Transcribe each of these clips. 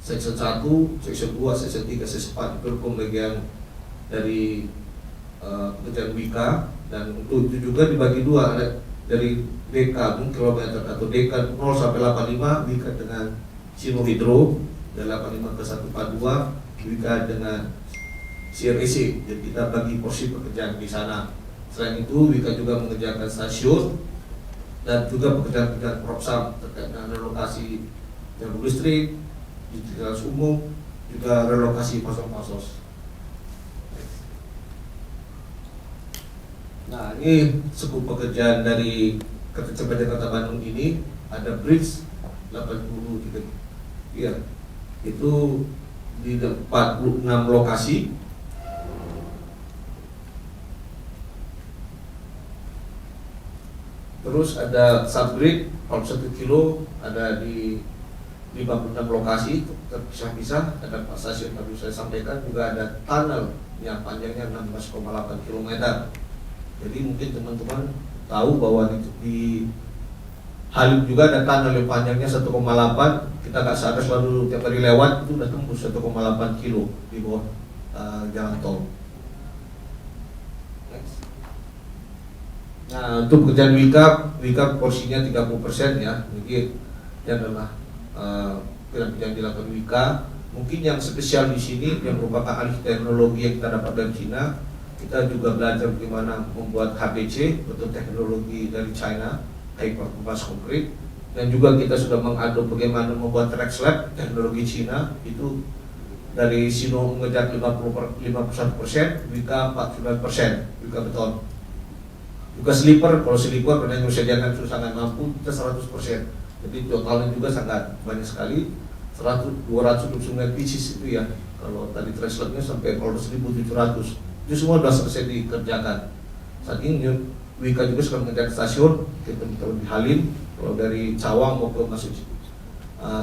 Section 1, Section 2, Section 3, Section 4 itu pembagian dari pekerjaan Wika. Dan untuk itu juga dibagi dua, ada dari DK kilometer atau DK 0 sampai 85 Wika dengan Sino Hydro, dan 85 ke 142 Wika dengan CREC. Jadi kita bagi porsi pekerjaan di sana. Selain itu Wika juga mengerjakan stasiun dan juga pekerjaan-pekerjaan propsam terkait dengan relokasi jarum listrik, utilitas umum, juga relokasi pasos-pasos. Nah, ini skup pekerjaan dari Kereta Cepat Jakarta Bandung ini. Ada bridge 83, ya, itu di 46 lokasi. Terus ada subbridge 41 kilo, ada di 56 lokasi terpisah-pisah. Ada stasiun tadi saya sampaikan, juga ada tunnel yang panjangnya 16,8 km. Jadi mungkin teman-teman tahu bahwa di Halim juga ada tunnel yang panjangnya 1,8. Kita nggak sadar, selalu tiap hari lewat itu udah tembus 1,8 kilo di bawah jalan tol. Next. Nah, untuk pekerjaan Wika porsinya 30% ya. Mungkin ini adalah pekerjaan dilakukan Wika. Mungkin yang spesial di sini yang merupakan alih teknologi yang kita dapat dari Cina. Kita juga belajar bagaimana membuat HPC, bentuk teknologi dari China, high performance concrete, dan juga kita sudah mengadop bagaimana membuat track slab teknologi Cina. Itu dari Sino mengejar 51%, Wika 49%, Wika beton. Juga sleeper, kalau sleeper karena yang disediakan itu sangat mampu, kita 100%. Jadi totalnya juga sangat banyak sekali, 229 pieces itu ya. Kalau tadi track slabnya sampai 1.700. Itu semua sudah selesai dikerjakan. Saat ini Wika juga sedang mengerjakan stasiun, kita di Halim. Kalau dari Cawang mau ke masuk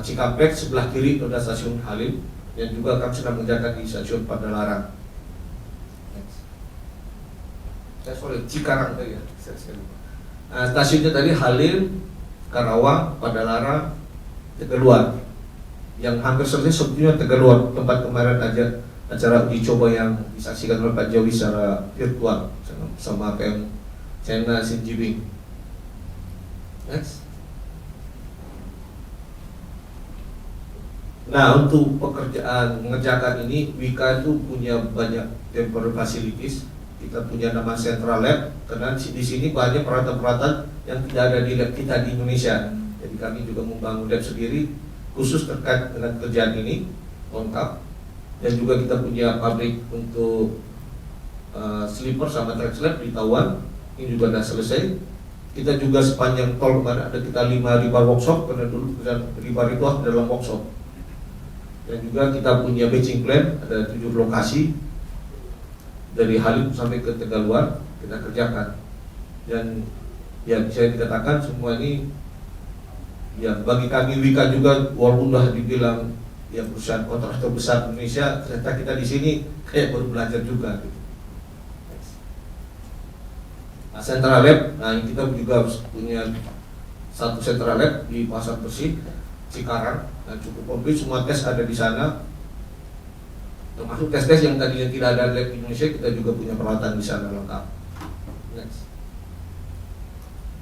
Cikampek, sebelah kiri itu ada stasiun Halim. Dan juga kami sedang mengerjakan di stasiun Padalarang. Cikarang tadi ya. Stasiunnya tadi Halim, Karawang, Padalarang, Tegaluar. Yang hampir selesai sebetulnya Tegaluar, tempat kemarin aja acara uji coba yang disaksikan oleh Pak Jokowi secara virtual sama PM China Xi Jinping. Next. Nah, untuk pekerjaan mengerjakan ini, Wika itu punya banyak temporary facilities. Kita punya nama Central Lab, karena di sini banyak peralatan-peralatan yang tidak ada di lab kita di Indonesia. Jadi kami juga membangun lab sendiri khusus terkait dengan kerjaan ini, lengkap. Dan juga kita punya pabrik untuk sleeper sama track slab di Taiwan. Ini juga sudah selesai. Kita juga sepanjang tol kemarin ada kita 5 ribar workshop, karena dulu ribar itu di dalam workshop. Dan juga kita punya batching plan, ada 7 lokasi dari Halim sampai ke Tegaluar kita kerjakan. Dan ya bisa dikatakan semua ini ya bagi kami Wika juga, walaupun sudah dibilang ya perusahaan kontraktor besar Indonesia, ternyata kita di sini kayak baru belajar juga. Nah, Central Lab, nah kita juga punya satu Central Lab di Pasar Bersih, Cikarang. Nah, cukup komplit, semua tes ada di sana. Termasuk tes-tes yang tadinya tidak ada lab di Indonesia, kita juga punya peralatan di sana lengkap. Next.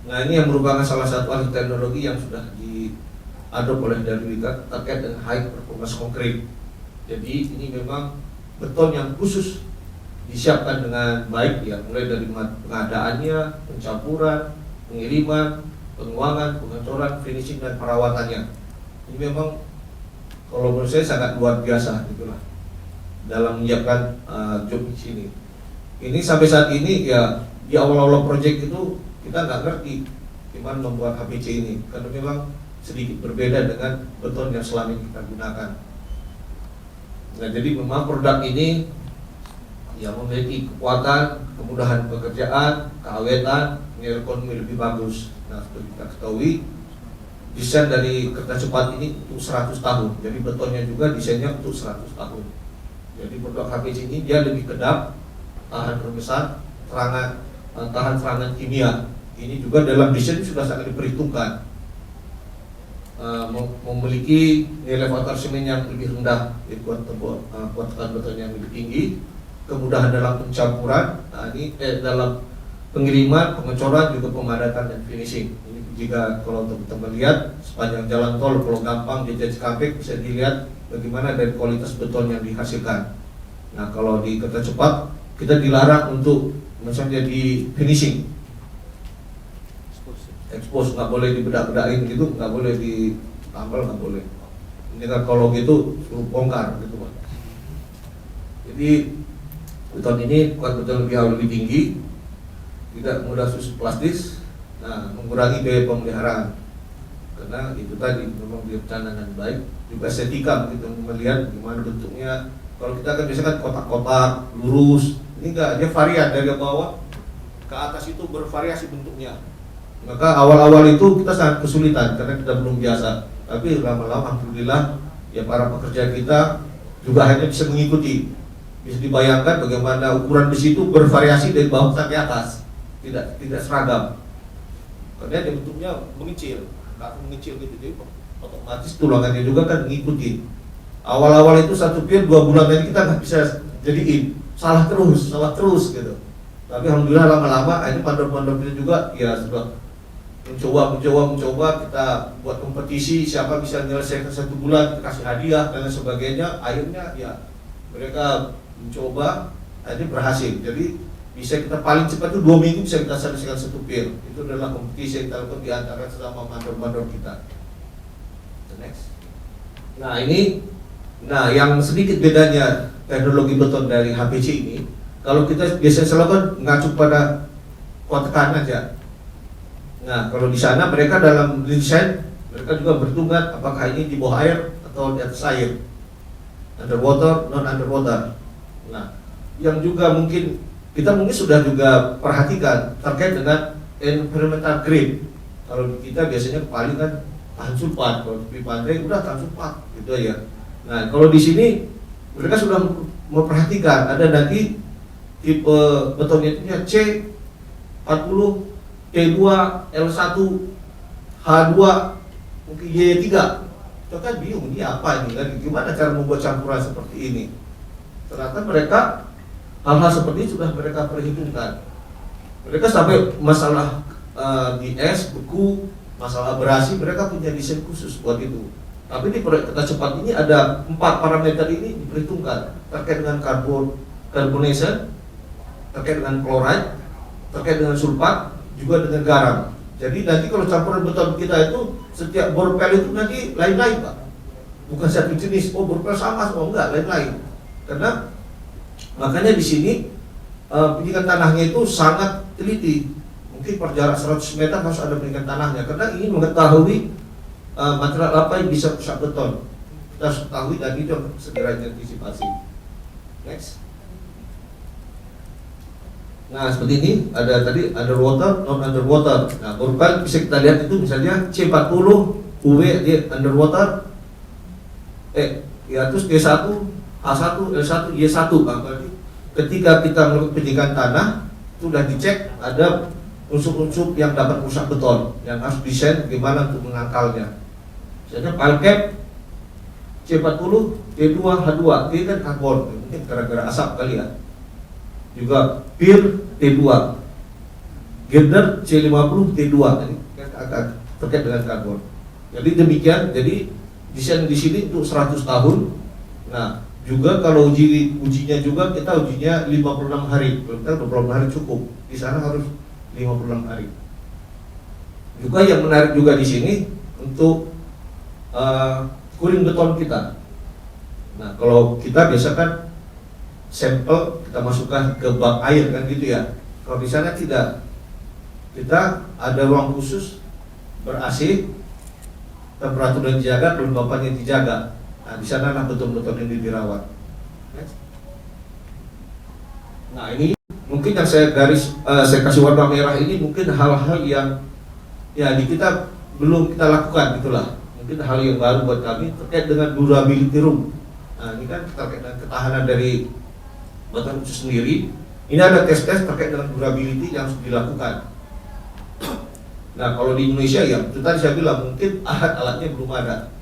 Nah, ini yang merupakan salah satu alih teknologi yang sudah diadop oleh dari Wika terkait dengan high performance concrete. Jadi ini memang beton yang khusus disiapkan dengan baik ya, mulai dari pengadaannya, pencampuran, pengiriman, penguangan, pengecoran, finishing dan perawatannya. Ini memang kalau menurut saya sangat luar biasa gitulah dalam menyiapkan job di sini. Ini sampai saat ini ya di awal-awal proyek itu kita nggak ngerti gimana membuat HPC ini, karena memang sedikit berbeda dengan beton yang selama ini kita gunakan. Nah, jadi memang produk ini yang memiliki kekuatan, kemudahan pekerjaan, keawetan, nilai ekonomi lebih bagus. Nah, seperti kita ketahui, desain dari kereta cepat ini untuk 100 tahun. Jadi betonnya juga desainnya untuk 100 tahun. Jadi produk HPC ini dia lebih kedap, tahan rembesan, tahan serangan kimia. Ini juga dalam desain sudah sangat diperhitungkan. memiliki nilai faktor semen yang lebih rendah, kuat tekan beton yang lebih tinggi, kemudahan dalam pencampuran, dalam pengiriman, pengecoran, juga pemadatan dan finishing. Ini jika kalau teman-teman lihat sepanjang jalan tol Pulau Gampang di Cikampek bisa dilihat bagaimana dari kualitas beton yang dihasilkan. Nah, kalau di kereta cepat kita dilarang untuk misalnya di finishing, expose, nggak boleh dibedak-bedakin gitu, nggak boleh ditambal, nggak boleh. Ini kan kalau gitu suruh bongkar gitu Pak. Jadi beton ini kuat beton lebih tinggi, tidak mudah susut plastis, mengurangi biaya pemeliharaan. Karena itu tadi memang direncanakan dengan baik, juga estetika begitu melihat gimana bentuknya. Kalau kita kan biasanya kan kotak-kotak, lurus, ini enggak, dia varian dari bawah ke atas itu bervariasi bentuknya. Maka awal-awal itu kita sangat kesulitan karena kita belum biasa. Tapi lama-lama alhamdulillah ya para pekerja kita juga hanya bisa mengikuti. Bisa dibayangkan bagaimana ukuran besi itu bervariasi dari bawah sampai atas, tidak seragam. Karena dia bentuknya mengecil, gitu, jadi otomatis tulangannya juga kan mengikuti. Awal-awal itu 1 pier 2 bulan tadi kita nggak bisa jadiin, salah terus gitu. Tapi alhamdulillah lama-lama ini pandor-pandor kita juga ya sudah mencoba kita buat kompetisi siapa bisa menyelesaikan 1 bulan, kita kasih hadiah dan sebagainya. Akhirnya ya mereka mencoba, akhirnya berhasil. Jadi bisa kita paling cepat itu 2 minggu bisa kita selesaikan 1 pier. Itu adalah kompetisi yang kita lakukan di antara sesama mandor-mandor kita. The next. Nah yang sedikit bedanya teknologi beton dari HPC ini, kalau kita biasanya selalu mengacu pada kuat tekan aja. Nah kalau di sana mereka dalam desain mereka juga berhitungan apakah ini di bawah air atau di atas air, underwater, non underwater. Nah yang juga mungkin kita sudah juga perhatikan terkait dengan environmental grade. Kalau kita biasanya paling kan tahan sulfat, kalau di pantai udah tahan sulfat gitu ya. Nah kalau di sini mereka sudah memperhatikan ada nanti tipe betonnya itu C40, T2, L1, H2, mungkin Y3. Kita kan bingung ini apa ini kan, gimana cara membuat campuran seperti ini. Ternyata mereka hal-hal seperti ini sudah mereka perhitungkan. Mereka sampai masalah di es, beku, masalah abrasi, mereka punya desain khusus buat itu. Tapi di proyek kereta cepat ini ada 4 parameter ini diperhitungkan terkait dengan carbonation, terkait dengan chloride, terkait dengan sulfat, juga dengan garam. Jadi nanti kalau campuran beton kita itu setiap borpel itu nanti lain-lain Pak. Bukan satu jenis, borpel sama, enggak, lain-lain. Karena makanya di sini penyikat tanahnya itu sangat teliti. Mungkin per jarak 100 meter harus ada penyikat tanahnya karena ingin mengetahui material apa yang bisa rusak beton. Kita harus ketahui dan itu segera diantisipasi. Next. Nah seperti ini ada tadi underwater, non underwater. Nah borpel bisa kita lihat itu misalnya C40 UV dia underwater, ya terus D1, H1, L1, Y1 berarti ketika kita melakukan penyikat tanah sudah dicek ada unsur-unsur yang dapat merusak beton yang harus desain bagaimana untuk menangkalnya. Misalnya palkep C40, T2, H2, T kan karbon, mungkin gara-gara asap kali ya. Juga pier T2, girder C50, T2, ini agak terkait dengan karbon. Jadi demikian, jadi desain di sini untuk 100 tahun. Nah, juga kalau ujinya juga kita ujinya 56 hari, kalau kita 26 hari cukup. Di sana harus 56 hari. Juga yang menarik juga di sini untuk kuring beton kita. Nah, kalau kita biasa kan sampel kita masukkan ke bak air kan gitu ya. Kalau di sana tidak, kita ada ruang khusus ber-AC, temperatur yang dijaga, kelembapannya dijaga. Nah, di sana lah beton-beton ini dirawat. Nah, ini mungkin yang saya kasih warna merah ini mungkin hal-hal yang ya di kita belum kita lakukan gitulah. Mungkin hal yang baru buat kami terkait dengan durability room. Nah, ini kan terkait dengan ketahanan dari beton itu sendiri. Ini ada tes-tes terkait dengan durability yang harus dilakukan. Nah kalau di Indonesia ya, itu tadi saya bilang mungkin alat-alatnya belum ada.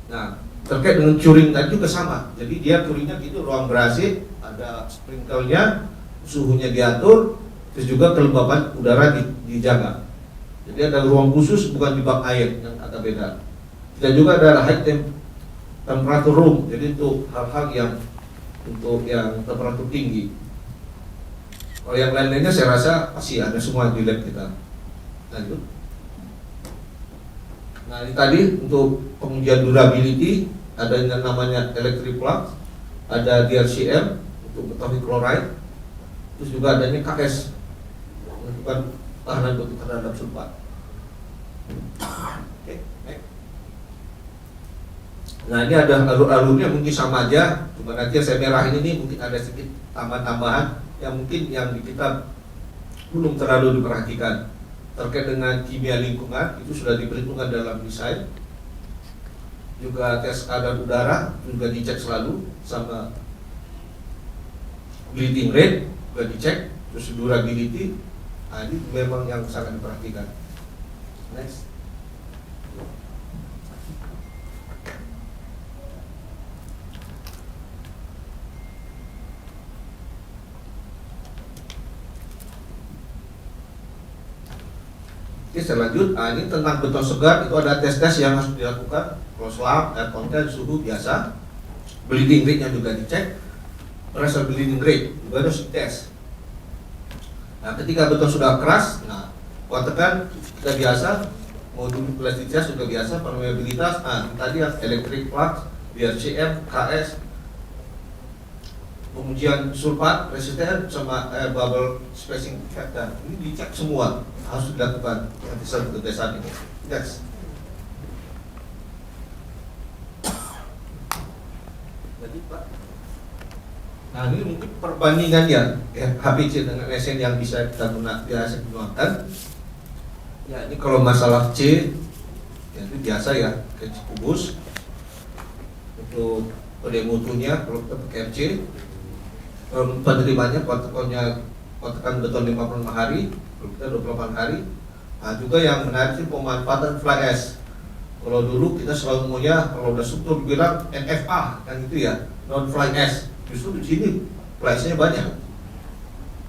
Nah terkait dengan curing tadi juga sama. Jadi dia curingnya gitu, ruang ber-AC, ada sprinklernya, suhunya diatur, terus juga kelembapan udara dijaga. Jadi ada ruang khusus, bukan di bak air yang agak beda. Dan juga ada high temperature room, jadi untuk hal-hal yang untuk yang temperatur tinggi. Kalau yang lain-lainnya saya rasa pasti ada semua di lab kita. Lanjut. Nah ini tadi untuk pengujian durability ada yang namanya electric plug, ada DRCM untuk mengetahui chloride, terus juga adanya KS menentukan tahanan terhadap sulfat. Oke, next. Nah ini ada alur-alurnya mungkin sama aja, cuma nanti yang saya merahin ini mungkin ada sedikit tambahan-tambahan yang mungkin yang di kita belum terlalu diperhatikan. Terkait dengan kimia lingkungan itu sudah diperhitungkan dalam desain. Juga tes kadar udara juga dicek selalu, sama bleeding rate juga dicek, terus durability. Nah, ini memang yang sangat diperhatikan. Next. Oke, saya lanjut. Nah, ini tentang beton segar itu ada tes-tes yang harus dilakukan. Close lab, air content, suhu biasa. Bleeding rate-nya juga dicek. Pressure bleeding rate juga harus dites. Nah, ketika beton sudah keras, nah, kuat tekan sudah biasa, modul plastisitas sudah biasa, permeabilitas. Nah, tadi yang electric plug, DRCM, KS, pengujian sulfat, resisten, sama air bubble spacing factor. Ini dicek semua, harus dilakukan tetesan ini. Next. Jadi Pak, nah ini mungkin perbandingannya ya, HPC dengan SN yang bisa kita gunakan. Ya ini kalau masalah C, ya itu biasa ya, ke kubus. Untuk kode mutunya kalau kita pakai FC, penerimanya kotakan beton 55 hari, kalau kita 28 hari. Nah juga yang menarik sih pemanfaatan fly ash. Kalau dulu kita selalu maunya kalau udah struktur bilang NFA kan gitu ya, non fly ash. Justru di sini fly ashnya banyak,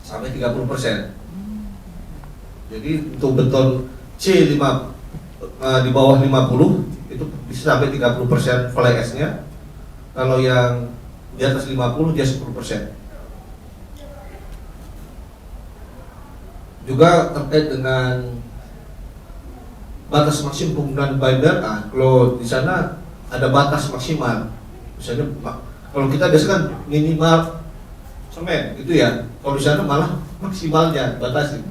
sampai 30%. Jadi untuk beton C5 di bawah 50 itu bisa sampai 30% fly ash-nya. Kalau yang di atas 50 dia 10%. Juga terkait dengan batas maksimum penggunaan binder, kalau di sana ada batas maksimal. Misalnya kalau kita biasa kan minimal semen gitu ya, kalau di sana malah maksimalnya batasi.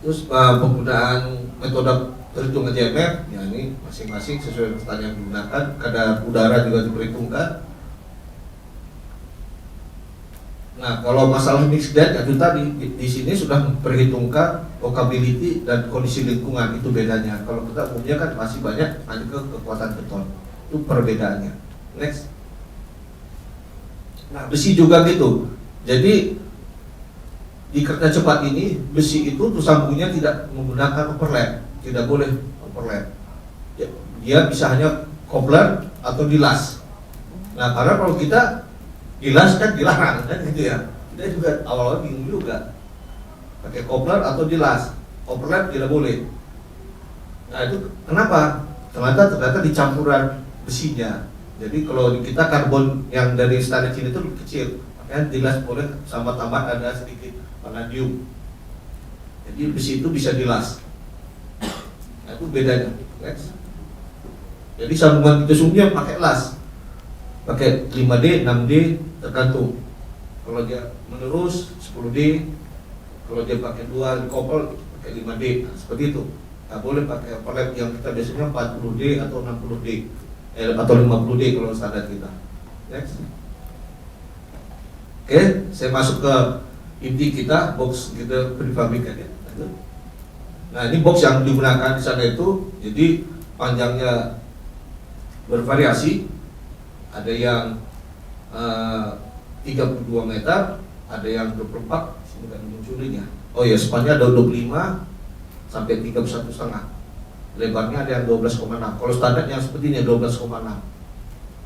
Terus penggunaan metode perhitungan JMF, ya ini masing-masing sesuai dengan yang digunakan. Kadar udara juga diperhitungkan. Nah, kalau masalah mixed deck itu tadi di sini sudah memperhitungkan workability dan kondisi lingkungan, itu bedanya. Kalau kita umumnya kan masih banyak ada kekuatan beton, itu perbedaannya. Next. Nah, besi juga gitu. Jadi di kereta cepat ini besi itu tuh sambungnya tidak menggunakan overlap, tidak boleh overlap. Dia bisa hanya coupler atau dilas. Nah, karena kalau kita dilas kan dilarang kan gitu ya. Kita juga awal-awal bingung juga. Pakai coupler atau dilas, overlap tidak boleh. Nah itu kenapa? Ternyata di campuran besinya. Jadi kalau di kita karbon yang dari standar Cina itu lebih kecil, makanya dilas boleh sama tambah ada sedikit vanadium. Jadi besi itu bisa dilas. Nah itu bedanya. Next. Jadi sambungan kita sumnya pakai las, pakai 5D, 6D tergantung. Kalau dia menerus 10D, kalau dia pakai dua di couple pakai 5D, nah, seperti itu. Nggak boleh pakai overlap yang kita biasanya 40D atau 60D atau 50D kalau standar kita. Next. Oke, saya masuk ke inti kita, box kita prefabrikan ya. Nah ini box yang digunakan di sana itu, jadi panjangnya bervariasi. Ada yang 32 meter, ada yang 24, ini kan munculinya. Oh ya, spannya ada 25 sampai 31,5. Lebarnya ada yang 12,6. Kalau standar yang seperti ini 12,6.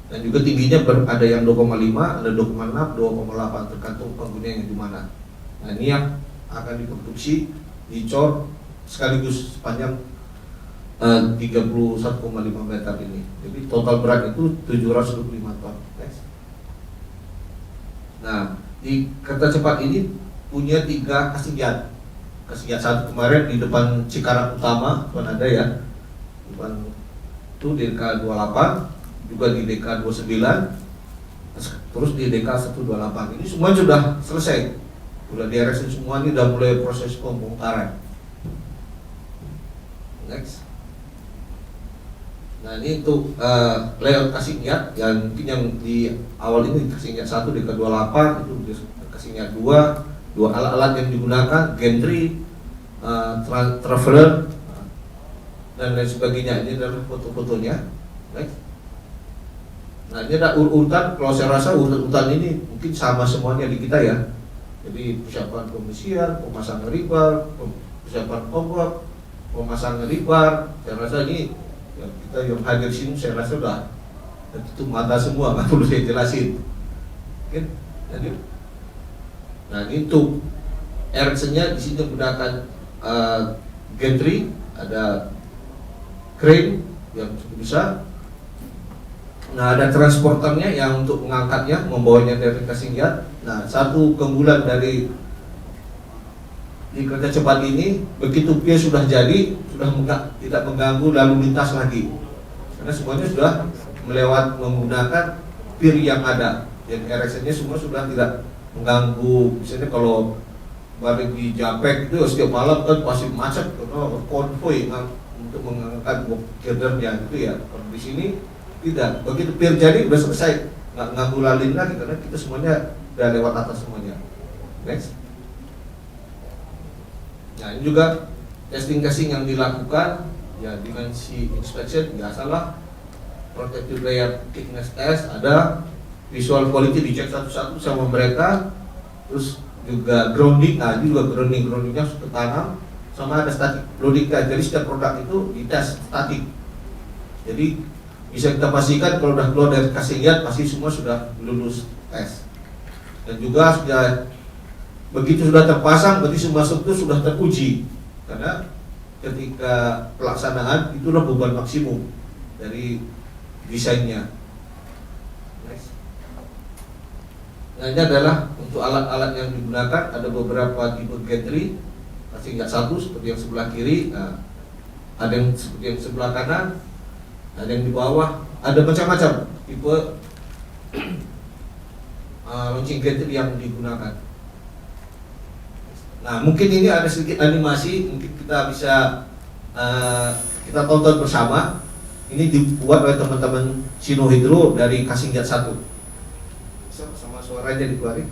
Dan juga tingginya ada yang 2,5, ada 2,6, 2,8 tergantung penggunanya di mana. Nah, ini yang akan diproduksi, dicor sekaligus sepanjang 31,5 meter ini. Jadi total berat itu 725 ton. Next. Nah, di kereta cepat ini punya 3 kesenjangan. Kesenjangan satu kemarin di depan Cikarang Utama, kan ada ya, depan itu di DK 28, juga di DK 29, terus di DK 128. Ini semua sudah selesai, sudah diresin semua, ini sudah mulai proses pembongkaran. Next. Nah, ini untuk layout Kasingiyat yang mungkin yang di awal ini Kasingiyat 1 DK 28, itu Kasingiyat 2, dua alat-alat yang digunakan, gantry, traveler, dan lain sebagainya. Ini adalah foto-fotonya. Next. Nah, ini ada urutan, kalau saya rasa urutan ini mungkin sama semuanya di kita ya. Jadi persiapan pembersihan, pemasangan ribar, persiapan ombak, pemasangan ribar. Saya rasa ini ya, kita yang hadir sini saya rasa sudah tutup mata semua, nggak perlu saya jelasin. Oke, lanjut. Nah, ini untuk ereksinya di sini menggunakan gantry, ada crane yang cukup besar. Nah, ada transporternya yang untuk mengangkatnya, membawanya dari Kasingiyat. Nah, satu keunggulan dari di kereta cepat ini, begitu pier sudah jadi, sudah tidak mengganggu lalu lintas lagi, karena semuanya sudah menggunakan pier yang ada. Yang ereksinya semua sudah tidak mengganggu. Misalnya kalau balik di Japek itu setiap malam kan pasti macet karena konvoy untuk mengangkat girdernya gitu ya. Kalau di sini tidak, begitu pier jadi udah selesai, nggak ganggu lalin lagi karena kita semuanya udah lewat atas semuanya. Next. Nah, ini juga testing yang dilakukan ya, dimensi inspection biasalah, protective layer thickness test, ada visual quality dicek satu-satu sama mereka, terus juga grounding. Nah, ini juga groundingnya tertanam, sama ada static loading test. Jadi setiap produk itu dites statik. Jadi bisa kita pastikan kalau sudah keluar dari Kasingiyat pasti semua sudah lulus tes. Dan juga sudah begitu sudah terpasang berarti semua struktur sudah teruji, karena ketika pelaksanaan itulah beban maksimum dari desainnya. Next. Nah, ini adalah untuk alat-alat yang digunakan, ada beberapa tipe gantry. Kasingiyat 1 seperti yang sebelah kiri, nah, ada yang seperti yang sebelah kanan, ada yang di bawah, ada macam-macam tipe launching gantry yang digunakan. Nah, mungkin ini ada sedikit animasi, mungkin kita bisa kita tonton bersama. Ini dibuat oleh teman-teman Sino Hydro dari Kasingiyat 1. Sama suaranya dikeluarin.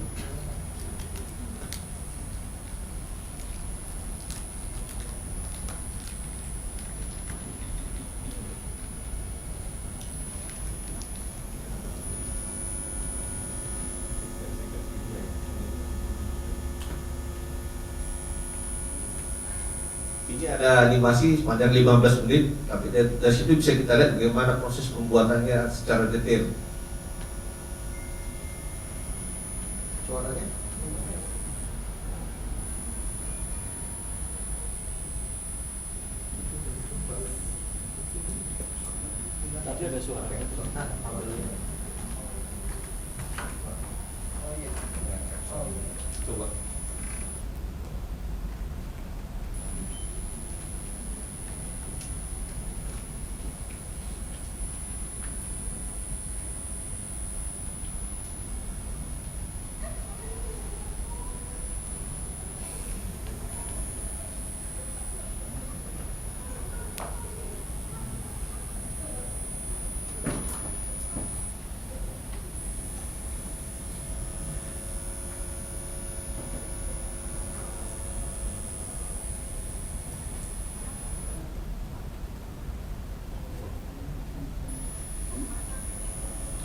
Ini ada animasi sepanjang 15 menit, tapi dari situ bisa kita lihat bagaimana proses pembuatannya secara detail. Suaranya? Tadi ada suara. Coba.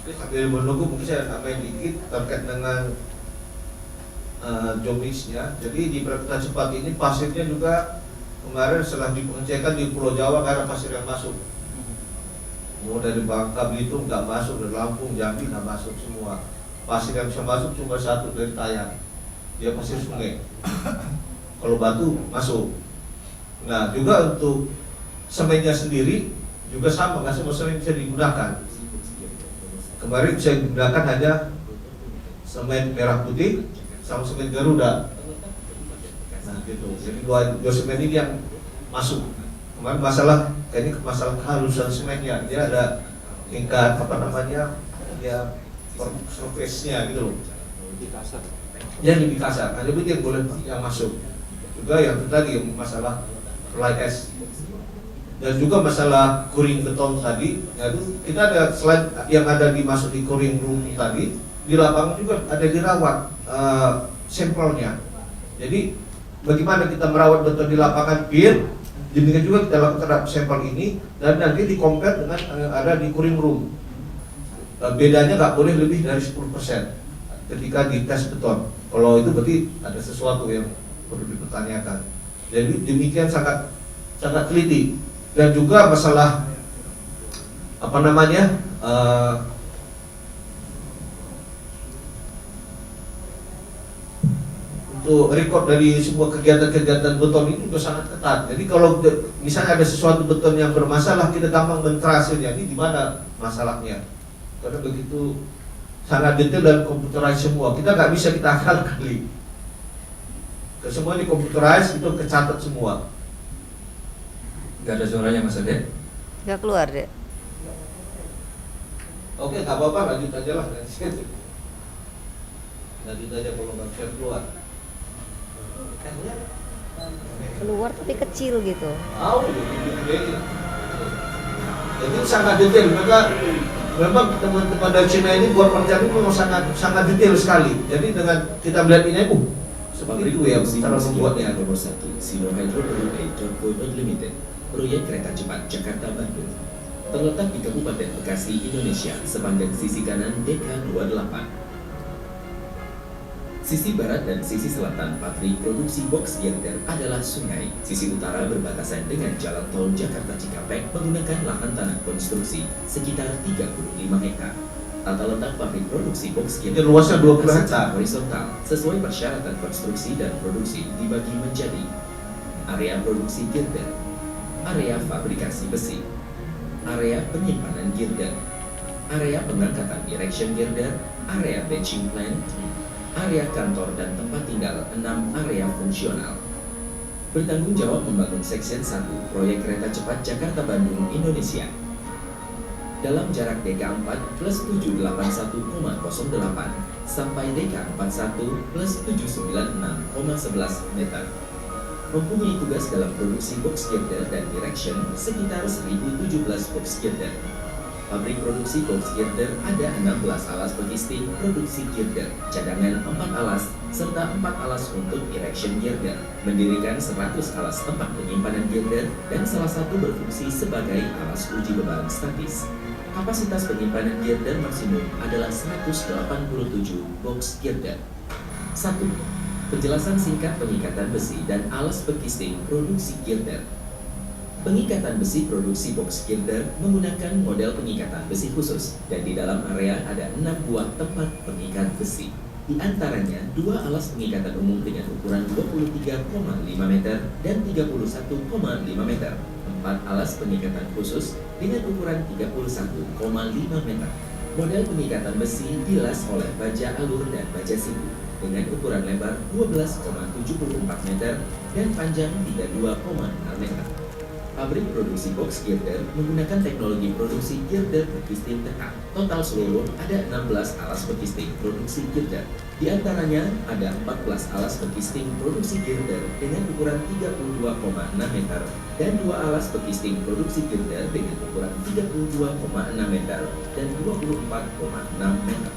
Oke, sambil menunggu mungkin saya tambahin dikit terkait dengan job list-nya. Jadi di kereta cepat ini pasirnya juga kemarin setelah dipengecekan di Pulau Jawa karena pasir yang masuk. Mau dari Bangka Belitung nggak masuk, dari Lampung, Jambi nggak masuk semua. Pasir yang bisa masuk cuma satu dari Tayang, dia pasir sungai. Kalau batu masuk. Nah juga untuk semennya sendiri juga sama, nggak semua semen bisa digunakan. Kemarin saya gunakan hanya semen merah putih sama semen Garuda. Nah gitu. Jadi dua semen ini yang masuk. Kemarin masalah kehalusan semennya, dia ada tingkat ya surface-nya gitu loh. Lebih kasar. Yang lebih kasar, ada begitu yang boleh yang masuk. Juga yang tadi masalah fly ash dan juga masalah curing beton tadi. Yaitu kita ada selain yang ada dimasuk di curing room tadi, di lapangan juga ada dirawat sampelnya. Jadi bagaimana kita merawat beton di lapangan biar demikian juga kita lakukan sampel ini dan nanti di-compare dengan ada di curing room. Bedanya nggak boleh lebih dari 10% ketika dites beton. Kalau itu berarti ada sesuatu yang perlu dipertanyakan. Jadi demikian sangat teliti. Dan juga masalah untuk record dari sebuah kegiatan-kegiatan beton ini juga sangat ketat. Jadi kalau misalnya ada sesuatu beton yang bermasalah, kita gampang mentrasenya ini di mana masalahnya. Karena begitu sangat detail dan computerized semua. Kita nggak bisa kita akal-kali. Semua di computerized itu kecatat semua. Gak ada suaranya Mas Ade? Gak keluar deh. Oke, nggak apa-apa, lanjut aja lah. Lanjut aja kalau nggak bisa keluar. Keluar tapi kecil gitu. Jadi sangat detail. Memang teman-teman dari Cina ini buat pekerjaan ini memang sangat detail sekali. Jadi dengan kita melihat ini, seperti itu ya cara membuatnya. Nomor 1, Sino Hydro Co. Limited, proyek kereta cepat Jakarta Bandung, terletak di Kabupaten Bekasi, Indonesia, sepanjang sisi kanan DK28. Sisi barat dan sisi selatan pabrik produksi box girder adalah sungai. Sisi utara berbatasan dengan jalan tol Jakarta Cikampek menggunakan lahan tanah konstruksi sekitar 35 hektar. Tata letak pabrik produksi box girder luasnya 20 hektar horizontal sesuai persyaratan konstruksi dan produksi dibagi menjadi area produksi girder, area fabrikasi besi, area penyimpanan girder, area pengangkatan erection girder, area batching plant, area kantor dan tempat tinggal 6 area fungsional. Bertanggung jawab membangun Section 1 proyek kereta cepat Jakarta-Bandung, Indonesia. Dalam jarak DK4 plus 781,08 sampai DK41 plus 796,11 meter. Mempunyai tugas dalam produksi box girder dan erection sekitar 1017 box girder. Pabrik produksi box girder ada 16 alas pengisting produksi girder, cadangan 4 alas, serta 4 alas untuk erection girder, mendirikan 100 alas tempat penyimpanan girder, dan salah satu berfungsi sebagai alas uji beban statis. Kapasitas penyimpanan girder maksimum adalah 187 box girder. 1. Penjelasan singkat pengikatan besi dan alas pengisting produksi girder. Pengikatan besi produksi box girder menggunakan model pengikatan besi khusus dan di dalam area ada 6 buah tempat pengikat besi. Di antaranya 2 alas pengikatan umum dengan ukuran 23,5 meter dan 31,5 meter, 4 alas pengikatan khusus dengan ukuran 31,5 meter. Model pengikatan besi dilas oleh baja alur dan baja siku dengan ukuran lebar 12,74 meter dan panjang 32,6 meter. Pabrik produksi box girder menggunakan teknologi produksi girder bekisting tekak. Total seluruh ada 16 alas bekisting produksi girder. Di antaranya ada 14 alas bekisting produksi girder dengan ukuran 32,6 meter dan 2 alas bekisting produksi girder dengan ukuran 32,6 meter dan 24,6 meter.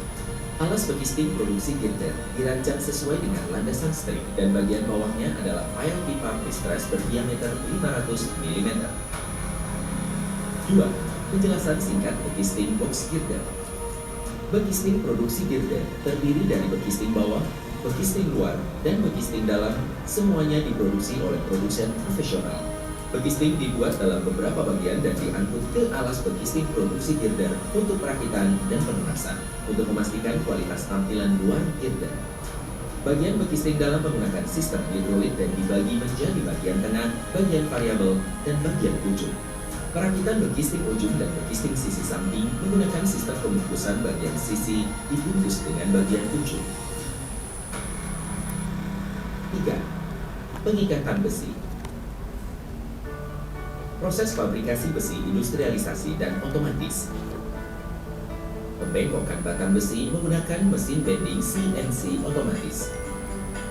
Alas bekisting produksi girder dirancang sesuai dengan landasan string dan bagian bawahnya adalah pile pipa pre-stress berdiameter 500 mm. 2. Penjelasan singkat bekisting box girder. Bekisting produksi girder terdiri dari bekisting bawah, bekisting luar, dan bekisting dalam semuanya diproduksi oleh produsen profesional. Bekisting dibuat dalam beberapa bagian dan diangkut ke alas bekisting produksi girder untuk perakitan dan pelunasan untuk memastikan kualitas tampilan luar girder. Bagian bekisting dalam menggunakan sistem hidrolik dan dibagi menjadi bagian tengah, bagian variabel, dan bagian ujung. Perakitan bekisting ujung dan bekisting sisi samping menggunakan sistem pembungkusan bagian sisi dibungkus dengan bagian ujung. 3. Pengikatan besi. Proses fabrikasi besi industrialisasi dan otomatis. Pembengkokan batang besi menggunakan mesin bending CNC otomatis.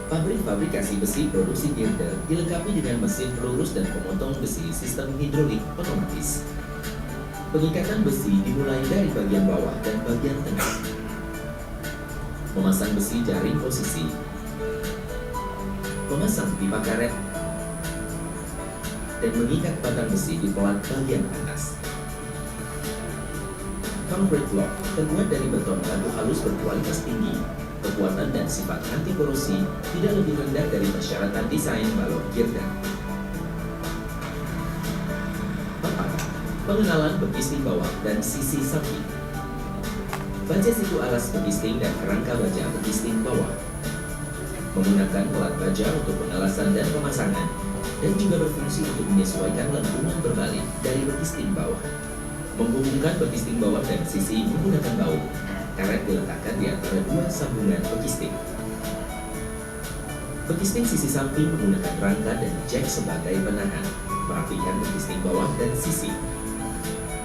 Pabrik fabrikasi besi produksi girder dilengkapi dengan mesin pelurus dan pemotong besi sistem hidrolik otomatis. Pengikatan besi dimulai dari bagian bawah dan bagian tengah. Memasang besi jaring posisi. Memasang pipa karet dan mengikat batang besi di pelat bagian atas. Concrete block terbuat dari beton batu halus berkualitas tinggi. Kekuatan dan sifat anti korosi tidak lebih rendah dari persyaratan desain balok girder. 4. Pengenalan bekisting bawah dan sisi samping. Baja siku alas bekisting dan kerangka baja bekisting bawah. Menggunakan pelat baja untuk pengelasan dan pemasangan, dan juga berfungsi untuk menyesuaikan lengkungan berbalik dari bekisting bawah. Menghubungkan bekisting bawah dan sisi menggunakan baut. Karet diletakkan di antara dua sambungan bekisting. Bekisting sisi samping menggunakan rangka dan jack sebagai penahan, merapikan bekisting bawah dan sisi.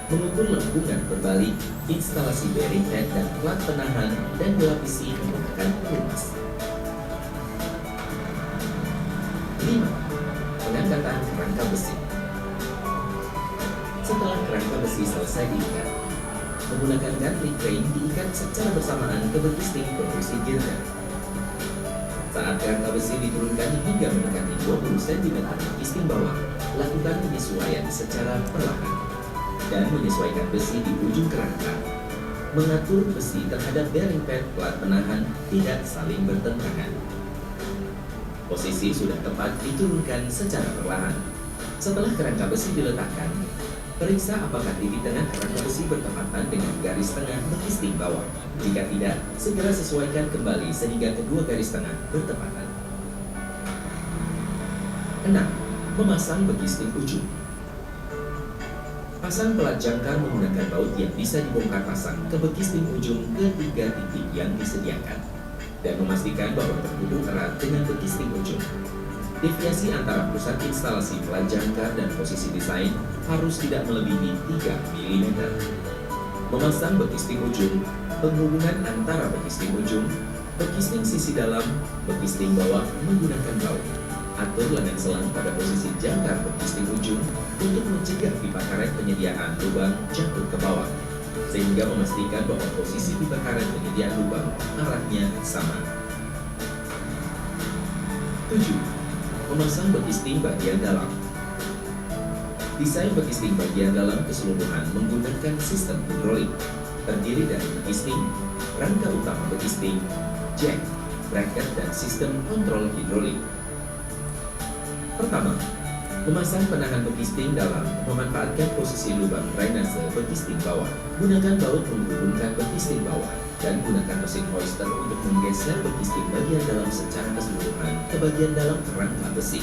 Mengukur lengkungan berbalik, instalasi bearing head dan plat penahan, dan dilapisi menggunakan pelumas. 5. Pengangkatan kerangka besi. Setelah kerangka besi selesai diikat, menggunakan gantry crane diikat secara bersamaan ke bekisting produksi girder. Saat kerangka besi diturunkan hingga mendekati 20 cm bekisting bawah, lakukan penyesuaian secara perlahan dan menyesuaikan besi di ujung kerangka. Mengatur besi terhadap bearing pad plat penahan tidak saling bertentangan. Posisi sudah tepat diturunkan secara perlahan. Setelah kerangka besi diletakkan, periksa apakah titik tengah kerangka besi bertepatan dengan garis tengah bekisting bawah. Jika tidak, segera sesuaikan kembali sehingga kedua garis tengah bertepatan. 6. Memasang bekisting ujung. Pasang pelat jangkar menggunakan baut yang bisa dibongkar pasang ke bekisting ujung ke 3 titik yang disediakan, dan memastikan bahwa terhubung erat dengan bekisting ujung. Deviasi antara pusat instalasi pelat jangkar dan posisi desain harus tidak melebihi 3 mm. Memasang bekisting ujung, penghubungan antara bekisting ujung, bekisting sisi dalam, bekisting bawah menggunakan baut. Atur lengan selang pada posisi jangkar bekisting ujung untuk mencegah pipa karet penyediaan lubang jatuh ke bawah, sehingga memastikan bahwa posisi pipa karet penyediaan lubang arahnya sama. 7. Memasang bekisting bagian dalam. Desain bekisting bagian dalam keseluruhan menggunakan sistem hidrolik, terdiri dari bekisting, rangka utama bekisting, jack, bracket, dan sistem kontrol hidrolik. Pertama, memasang penahan bekisting dalam memanfaatkan posisi lubang drainase bekisting bawah. Gunakan baut menghubungkan bekisting bawah dan gunakan mesin hoister untuk menggeser bekisting bagian dalam secara keseluruhan ke bagian dalam kerangka besi.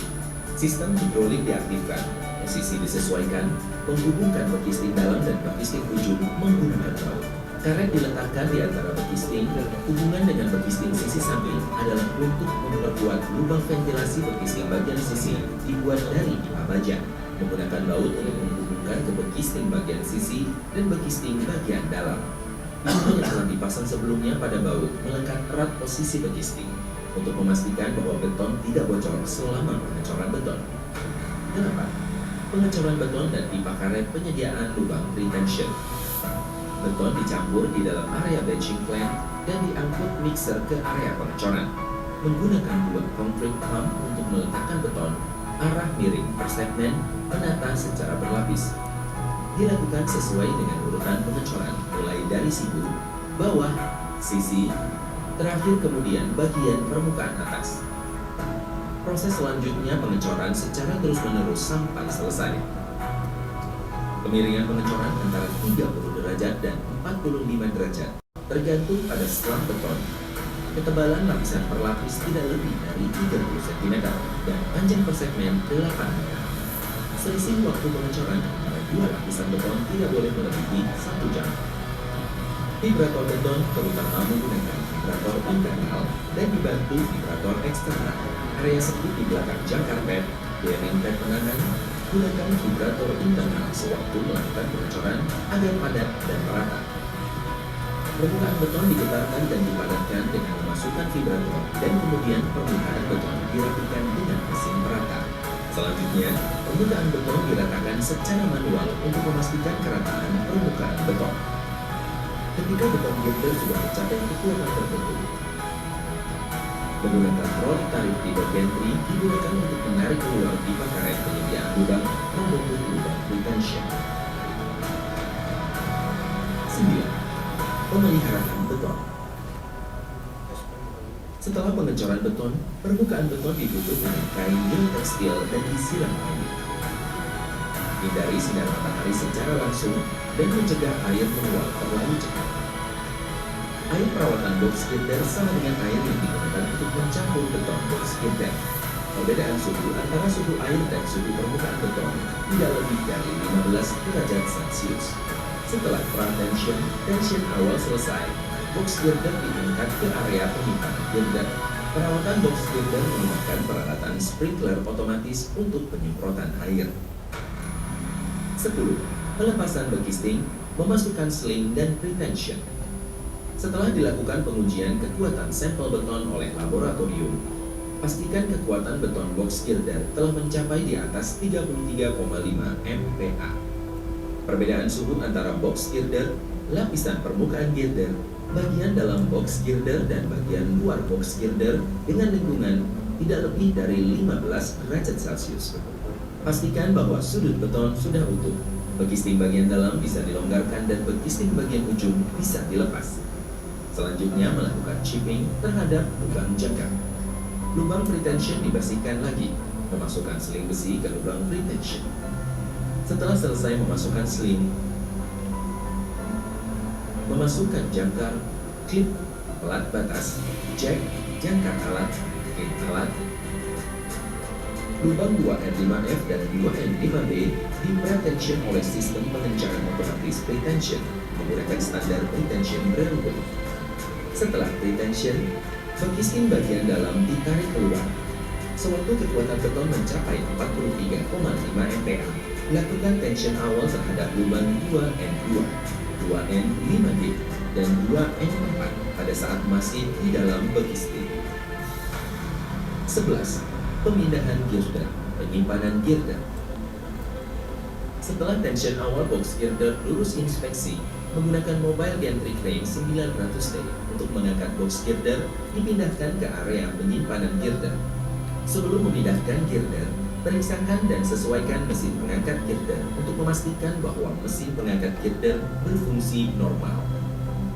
Sistem hidrolik diaktifkan, posisi disesuaikan, menghubungkan bekisting dalam dan bekisting ujung menggunakan baut. Karet diletakkan di antara bekisting. Hubungan dengan bekisting sisi samping adalah untuk memperkuat lubang ventilasi bekisting bagian sisi dibuat dari pipa baja. Menggunakan baut untuk menghubungkan ke bekisting bagian sisi dan bekisting bagian dalam. Hubungan yang telah dipasang sebelumnya pada baut melekat erat posisi bekisting untuk memastikan bahwa beton tidak bocor selama pengecoran beton. 8. Pengecoran beton dan pipa karet penyediaan lubang retention. Beton dicampur di dalam area batching plant dan diangkut mixer ke area pengecoran. Menggunakan dua concrete pump untuk meletakkan beton, arah miring per segmen, menata secara berlapis. Dilakukan sesuai dengan urutan pengecoran, mulai dari siku, bawah, sisi, Terakhir kemudian bagian permukaan atas. Proses selanjutnya pengecoran secara terus-menerus sampai selesai. Kemiringan pengecoran antara 30 derajat dan 45 derajat tergantung pada selang beton. Ketebalan lapisan per lapis tidak lebih dari 30 cm dan panjang per segmen 8 meter. Selisih waktu pengecoran antara dua lapisan beton tidak boleh melebihi 1 jam. Vibrator beton terutama menggunakan vibrator internal dan dibantu vibrator eksternal. Area sempit di belakang jangkar pad, bearing pad penangan, gunakan vibrator internal sewaktu melakukan pengecoran agar padat dan merata. Permukaan beton digetarkan dan dipadatkan dengan memasukkan vibrator dan kemudian permukaan beton dirapikan dengan mesin perata. Selanjutnya, permukaan beton diratakan secara manual untuk memastikan kerataan permukaan beton. Ketika beton girder sudah mencapai kekuatan tertentu, menggunakan rol tarik di bagian tri digunakan untuk menarik keluar pipa karet penyediaan lubang membentuk lubang retention. 9. Pemeliharaan beton. Setelah pengecoran beton, permukaan beton ditutup dengan kain geotekstil dan disiram air. Hindari sinar matahari secara langsung dan mencegah air menguap terlalu cepat. Air perawatan box girder sama dengan air yang digunakan untuk mencampur beton box girder. Perbedaan suhu antara suhu air dan suhu permukaan beton tidak lebih dari 15 derajat Celcius. Setelah tension awal selesai, box girder diangkat ke area penyimpanan girder. Perawatan box girder menggunakan peralatan sprinkler otomatis untuk penyemprotan air. 10. Pelepasan bekisting, memasukkan sling dan pretension. Setelah dilakukan pengujian kekuatan sampel beton oleh laboratorium, pastikan kekuatan beton box girder telah mencapai di atas 33,5 MPa. Perbedaan suhu antara box girder, lapisan permukaan girder, bagian dalam box girder dan bagian luar box girder dengan lingkungan tidak lebih dari 15 derajat Celcius. Pastikan bahwa sudut beton sudah utuh. Bekisting bagian dalam bisa dilonggarkan dan bekisting bagian ujung bisa dilepas. Selanjutnya melakukan chipping terhadap lubang jangkar. Lubang pretension dibersihkan lagi, memasukkan seling besi ke lubang pretension. Setelah selesai memasukkan sling, memasukkan jangkar, klip, pelat batas, jack, jangkar alat, pin alat, lubang 2N5F dan 2N5B di pretension oleh sistem pengencangan otomatis pretension menggunakan standar pretension Brerubel. Setelah pretension, bekisting bagian dalam ditarik keluar. Sewaktu kekuatan beton mencapai 43,5 MPa, lakukan tension awal terhadap lubang 2N2, 2N5D, dan 2N4 pada saat masih di dalam bekisting. 11. Pemindahan girder, penyimpanan girder. Setelah tension awal box girder lulus inspeksi, menggunakan mobile gantry crane 900D untuk mengangkat box girder dipindahkan ke area penyimpanan girder. Sebelum memindahkan girder, periksakan dan sesuaikan mesin pengangkat girder untuk memastikan bahwa mesin pengangkat girder berfungsi normal.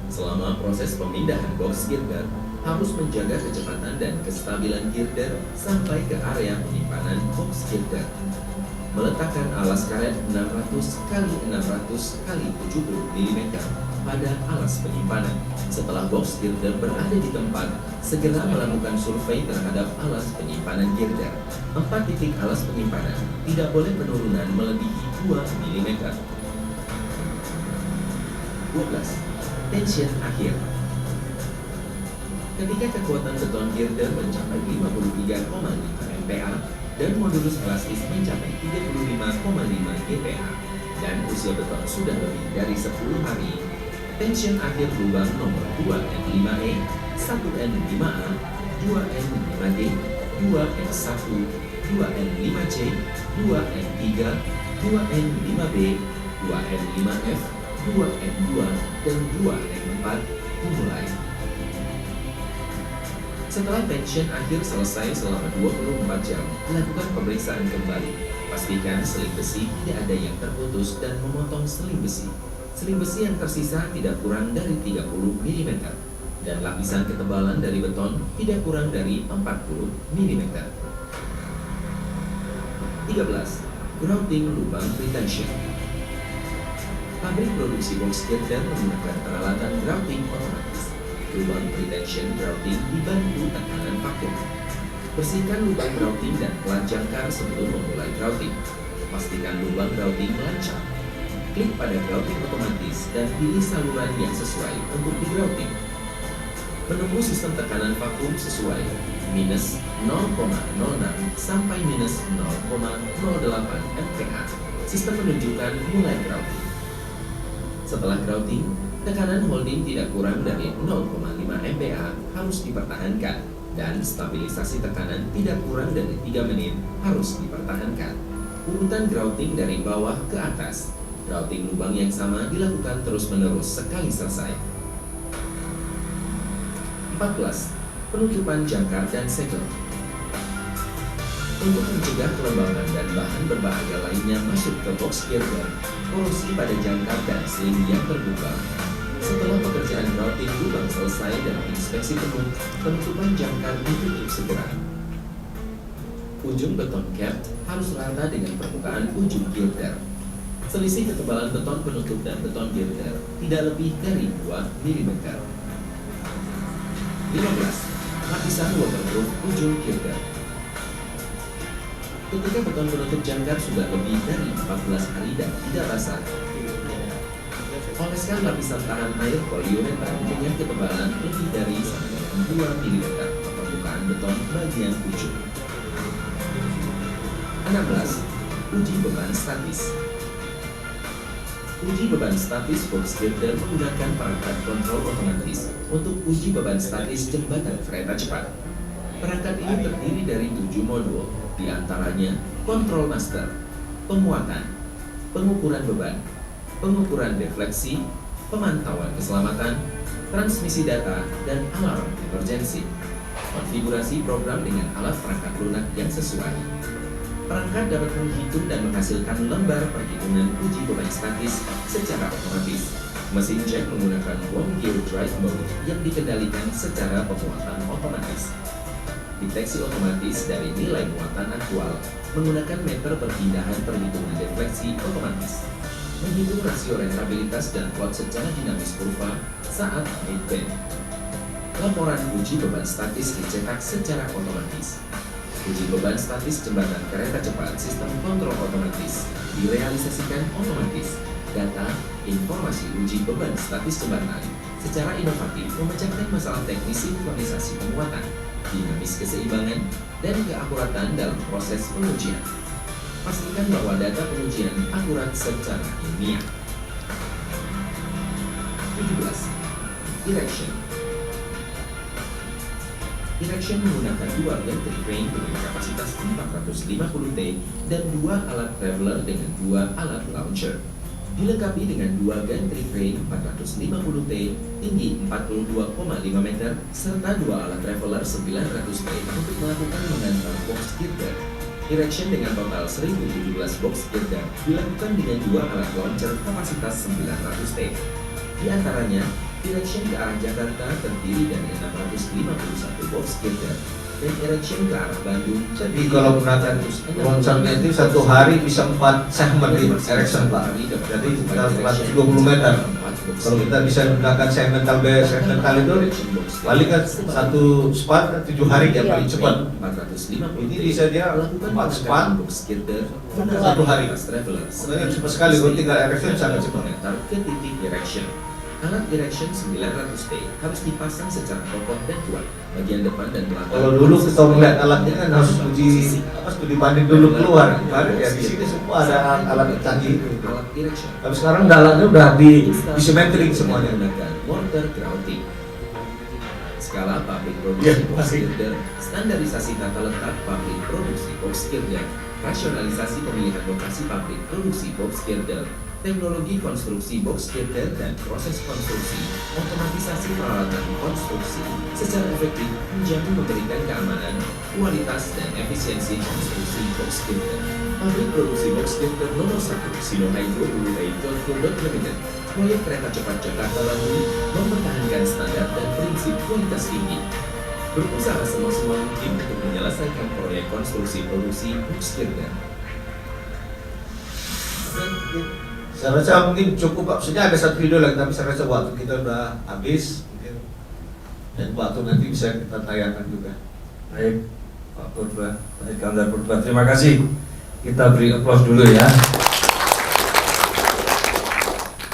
Selama proses pemindahan box girder, harus menjaga kecepatan dan kestabilan girder sampai ke area penyimpanan box girder. Meletakkan alas karet 600 x 600 x 70 mm pada alas penyimpanan. Setelah box girder berada di tempat, segera melakukan survei terhadap alas penyimpanan girder. 4 titik alas penyimpanan tidak boleh penurunan melebihi 2 mm. 12. Tension akhir. Ketika kekuatan beton girder mencapai 53,5 MPa dan modulus elastis mencapai 35,5 GPa dan usia beton sudah lebih dari 10 hari, tension akhir lubang nomor 2N5E, 1N5A, 2N5D, 2N1, 2N5C, 2N3, 2N5B, 2N5F, 2N2, dan 2N4 dimulai. Setelah tension akhir selesai selama 24 jam, lakukan pemeriksaan kembali. Pastikan seling besi tidak ada yang terputus dan memotong seling besi. Seling besi yang tersisa tidak kurang dari 30 mm. dan lapisan ketebalan dari beton tidak kurang dari 40 mm. 13. Grouting lubang retention. Pabrik produksi box girder menggunakan peralatan grouting otomatis. Lubang retention grouting dibantu tekanan vakum. Bersihkan lubang grouting dan pelan jangkar sebelum memulai grouting. Pastikan lubang grouting lancar. Klik pada grouting otomatis dan pilih saluran yang sesuai untuk di-grouting. Menunggu sistem tekanan vakum sesuai minus 0,06 sampai minus 0,08 MPa. Sistem menunjukkan mulai grouting. Setelah grouting, tekanan holding tidak kurang dari 0,5 MPa harus dipertahankan dan stabilisasi tekanan tidak kurang dari 3 menit harus dipertahankan. Urutan grouting dari bawah ke atas. Grouting lubang yang sama dilakukan terus-menerus sekali selesai. 14. Penutupan jangkar dan segel. Untuk mencegah kelembaban dan bahan berbahaya lainnya masuk ke box girder, korosi pada jangkar dan sling yang terbuka. Setelah pekerjaan grouting lubang selesai dan inspeksi penuh, penutupan jangkar ditutup segera. Ujung beton cap harus rata dengan permukaan ujung girder. Selisih ketebalan beton penutup dan beton girder tidak lebih dari 2 mm. 15. Lapisan waterproof ujung girder. Ketika beton penutup jangkar sudah lebih dari 14 hari dan tidak basah, oleskan lapisan tahan air poliuretan dengan ketebalan lebih dari 2 mm ke permukaan beton bagian ujung. 16. Uji beban statis. Uji beban statis box girder menggunakan perangkat kontrol otomatis untuk uji beban statis jembatan kereta cepat. Perangkat ini terdiri dari 7 modul, di antaranya kontrol master, pemuatan, pengukuran beban, pengukuran defleksi, pemantauan keselamatan, transmisi data, dan alarm emergensi. Konfigurasi program dengan alat perangkat lunak yang sesuai. Perangkat dapat menghitung dan menghasilkan lembar perhitungan uji beban statis secara otomatis. Mesin jack menggunakan one gear drive mode yang dikendalikan secara pemuatan otomatis. Deteksi otomatis dari nilai muatan aktual menggunakan meter perpindahan perhitungan defleksi otomatis. Menghitung rasio rentabilitas dan plot secara dinamis kurva saat mid-bend. Laporan uji beban statis dicetak secara otomatis. Uji beban statis jembatan kereta cepat sistem kontrol otomatis direalisasikan otomatis. Data, informasi uji beban statis jembatan secara inovatif memecahkan masalah teknis sinkronisasi pemuatan, dinamis keseimbangan, dan keakuratan dalam proses pengujian. Pastikan bahwa data pengujian akurat secara ilmiah. 17. Erection. Erection menggunakan 2 gantry crane dengan kapasitas 450 T dan 2 alat traveler dengan 2 alat launcher. Dilengkapi dengan 2 gantry crane 450 T tinggi 42,5 meter serta 2 alat traveler 900 T untuk melakukan mengantar box girder. Erection dengan total 1017 box girder dilakukan dengan 2 alat launcher kapasitas 900 T. Di antaranya, erection ke arah Jakarta terdiri dari 651 box girder dan erection ke arah Bandung. Jadi kalau menggunakan launchernya itu satu hari bisa 4 segmen di erection Pak. Jadi kita 20 meter. Kalau kita bisa menggunakan segmental itu paling kan satu span 7 hari ya paling cepat. Ini bisa dia 4 span satu hari. Makanya cepat sekali kalau tinggal erection sangat cepat. Ke titik erection. Alat erection 900T harus dipasang secara kokoh dan kuat. Bagian depan dan belakang. Kalau dulu kita melihat alatnya kan harus studi banding dulu keluar. Baru ya di sini semua ada alat canggih. Alat erection. Tapi sekarang dalamnya udah di simetrik semuanya. Menggunakan mortar grouting. Skala pabrik produksi box girder, standarisasi tata letak pabrik produksi box girder, rasionalisasi pemilihan lokasi pabrik produksi box girder, teknologi konstruksi box girder dan proses konstruksi, otomatisasi peralatan konstruksi secara efektif menjamin memberikan keamanan, kualitas dan efisiensi konstruksi box girder. Pabrik produksi box girder nomor 1 Sino Hydro Limited, proyek kereta cepat Jakarta Bandung mempertahankan standar dan prinsip kualitas tinggi. Berusaha semaksimal mungkin untuk menyelesaikan proyek konstruksi produksi Buxkirchen. Saya rasa mungkin cukup Pak. Sebenarnya ada satu video lagi, tapi saya rasa waktu kita udah habis mungkin. Dan waktu nanti bisa kita tayangkan juga. Baik, Pak Purba, Pak Iskandar Purba, terima kasih. Kita beri aplaus dulu ya.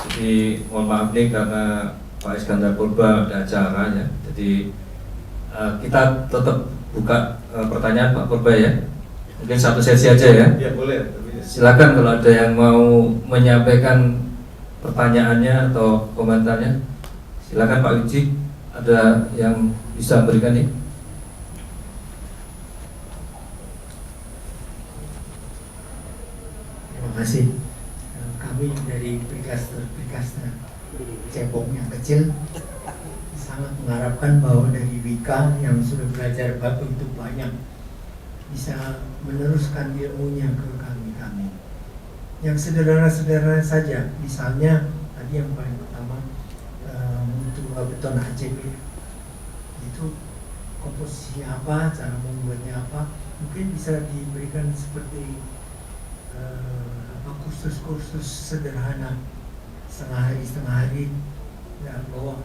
Jadi mohon maaf nih karena Pak Iskandar Purba ada acara ya. Jadi kita tetap buka pertanyaan Pak Purba ya. Mungkin satu sesi aja ya. Ya boleh. Silakan kalau ada yang mau menyampaikan pertanyaannya atau komentarnya. Silakan Pak Wiji, ada yang bisa memberikan nih. Terima kasih. Kami dari Prikaster Cepong yang kecil sangat mengharapkan bahwa dari Wika yang sudah belajar begitu banyak bisa meneruskan ilmunya ke kami. Yang sederhana-sederhana saja, misalnya tadi yang paling pertama mutu beton ACP itu komposisi apa, cara membuatnya apa, mungkin bisa diberikan seperti kursus-kursus sederhana setengah hari ya, bahwa